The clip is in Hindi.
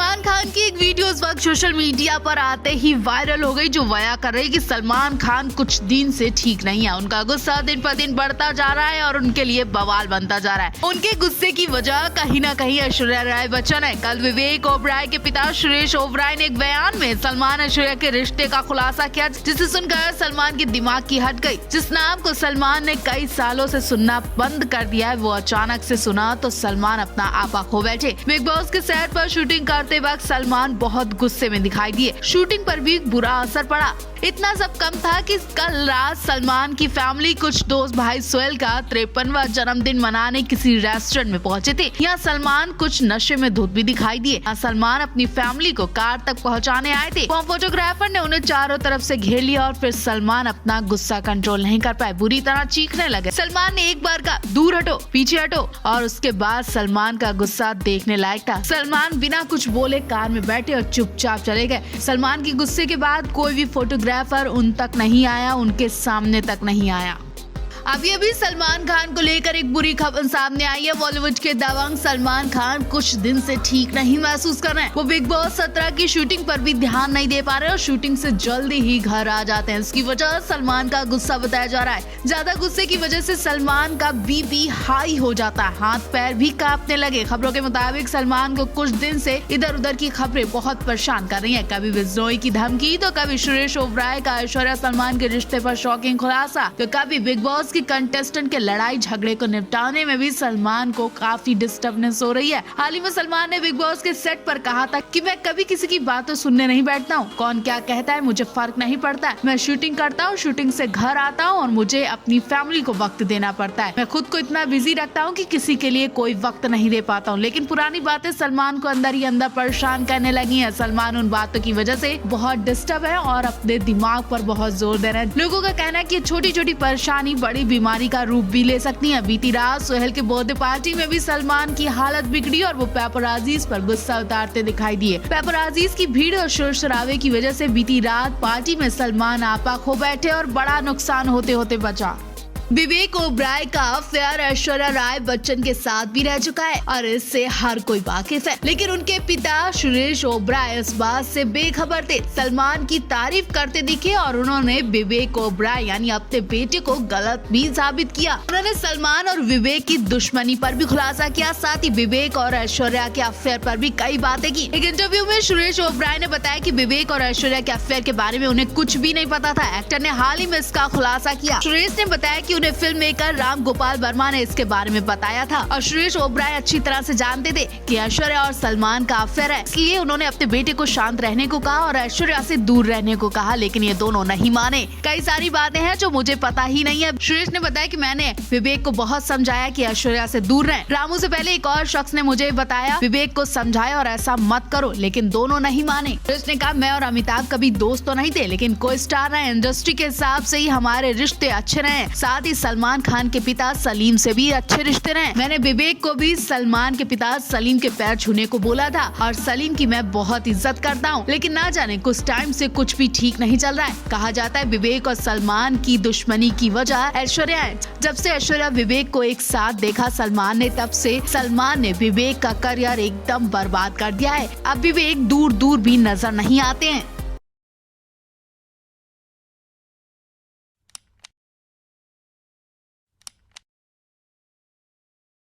सलमान खान की एक वीडियो इस वक्त सोशल मीडिया पर आते ही वायरल हो गई, जो बयां कर रही कि सलमान खान कुछ दिन से ठीक नहीं है। उनका गुस्सा दिन पर दिन बढ़ता जा रहा है और उनके लिए बवाल बनता जा रहा है। उनके गुस्से की वजह कहीं न कहीं ऐश्वर्या राय बच्चन है। कल विवेक ओबराय के पिता सुरेश ओबराय ने एक बयान में सलमान ऐश्वर्या के रिश्ते का खुलासा किया, जिसे सुनकर सलमान की दिमाग की हट गई। जिस नाम को सलमान ने कई सालों से सुनना बंद कर दिया है, वो अचानक से सुना तो सलमान अपना आपा खो बैठे। बिग बॉस के सेट पर शूटिंग करते वक्त सलमान बहुत गुस्से में दिखाई दिए। शूटिंग पर भी बुरा असर पड़ा। इतना सब कम था कि कल रात सलमान की फैमिली कुछ दोस्त भाई सोहेल का 53वां जन्मदिन मनाने किसी रेस्टोरेंट में पहुंचे थे। यहाँ सलमान कुछ नशे में धुत भी दिखाई दिए। यहाँ सलमान अपनी फैमिली को कार तक पहुंचाने आए थे। वहाँ फोटोग्राफर ने उन्हें चारों तरफ से घेर लिया और फिर सलमान अपना गुस्सा कंट्रोल नहीं कर पाए, बुरी तरह चीखने लगे। सलमान ने एक बार कहा, दूर हटो, पीछे हटो, और उसके बाद सलमान का गुस्सा देखने लायक था। सलमान बिना कुछ बोले कार में बैठे और चुपचाप चले गए। सलमान के गुस्से के बाद कोई भी फोटोग्राफर उन तक नहीं आया, उनके सामने तक नहीं आया। अभी सलमान खान को लेकर एक बुरी खबर सामने आई है। बॉलीवुड के दबंग सलमान खान कुछ दिन से ठीक नहीं महसूस कर रहे हैं। वो बिग बॉस 17 की शूटिंग पर भी ध्यान नहीं दे पा रहे और शूटिंग से जल्दी ही घर आ जाते हैं। इसकी वजह सलमान का गुस्सा बताया जा रहा है। ज्यादा गुस्से की वजह से सलमान का बीपी हाई हो जाता है, हाथ पैर भी कांपने लगे। खबरों के मुताबिक सलमान को कुछ दिन से इधर उधर की खबरें बहुत परेशान कर रही है। कभी बिजनोई की धमकी, तो कभी सुरेश ओबराय का ऐश्वर्या सलमान के रिश्ते पर शॉकिंग खुलासा, तो कभी बिग बॉस की कंटेस्टेंट के लड़ाई झगड़े को निपटाने में भी सलमान को काफी डिस्टर्बेंस हो रही है। हाल ही में सलमान ने बिग बॉस के सेट पर कहा था कि मैं कभी किसी की बातें सुनने नहीं बैठता हूँ। कौन क्या कहता है मुझे फर्क नहीं पड़ता है। मैं शूटिंग करता हूँ, शूटिंग से घर आता हूँ और मुझे अपनी फैमिली को वक्त देना पड़ता है। मैं खुद को इतना बिजी रखता हूँ कि किसी के लिए कोई वक्त नहीं दे पाता हूँ। लेकिन पुरानी बातें सलमान को अंदर ही अंदर परेशान करने लगी है। सलमान उन बातों की वजह से बहुत डिस्टर्ब है और अपने दिमाग पर बहुत जोर दे रहे हैं। लोगों का कहना है कि छोटी छोटी परेशानी बड़ी बीमारी का रूप भी ले सकती है। बीती रात सोहेल के बर्थडे पार्टी में भी सलमान की हालत बिगड़ी और वो पेपराजीज पर गुस्सा उतारते दिखाई दिए। पेपराजीज की भीड़ और शोर शराबे की वजह से बीती रात पार्टी में सलमान आपा खो बैठे और बड़ा नुकसान होते होते बचा। विवेक ओबराय का अफेयर ऐश्वर्या राय बच्चन के साथ भी रह चुका है और इससे हर कोई वाकिफ है। लेकिन उनके पिता सुरेश ओबराय इस बात से बेखबर थे। सलमान की तारीफ करते दिखे और उन्होंने विवेक ओबराय यानी अपने बेटे को गलत भी साबित किया। उन्होंने सलमान और विवेक की दुश्मनी पर भी खुलासा किया, साथ ही विवेक और ऐश्वर्या के अफेयर पर भी कई बातें की। एक इंटरव्यू में सुरेश ओबराय ने बताया कि विवेक और ऐश्वर्या के अफेयर के बारे में उन्हें कुछ भी नहीं पता था। एक्टर ने हाल ही में इसका खुलासा किया। सुरेश ने बताया कि उन्हें फिल्म मेकर राम गोपाल वर्मा ने इसके बारे में बताया था और सुरेश ओबराय अच्छी तरह से जानते थे कि ऐश्वर्या और सलमान का अफेयर है। इसलिए उन्होंने अपने बेटे को शांत रहने को कहा और ऐश्वर्या से दूर रहने को कहा, लेकिन ये दोनों नहीं माने। कई सारी बातें हैं जो मुझे पता ही नहीं है। सुरेश ने बताया कि मैंने विवेक को बहुत समझाया कि ऐश्वर्या से दूर रहें। रामू से पहले एक और शख्स ने मुझे बताया विवेक को समझाया और ऐसा मत करो, लेकिन दोनों नहीं माने। सुरेश ने कहा मैं और अमिताभ कभी दोस्त तो नहीं थे, लेकिन को स्टार रहे। इंडस्ट्री के हिसाब से ही हमारे रिश्ते अच्छे रहे। साथ ही सलमान खान के पिता सलीम से भी अच्छे रिश्ते रहे। मैंने विवेक को भी सलमान के पिता सलीम के पैर छूने को बोला था और सलीम की मैं बहुत इज्जत करता हूँ, लेकिन ना जाने कुछ टाइम से कुछ भी ठीक नहीं चल रहा है। कहा जाता है विवेक और सलमान की दुश्मनी की वजह ऐश्वर्या है। जब से ऐश्वर्या विवेक को एक साथ देखा सलमान ने, तब से सलमान ने विवेक का करियर एकदम बर्बाद कर दिया है। अब विवेक दूर दूर भी नजर नहीं आते हैं।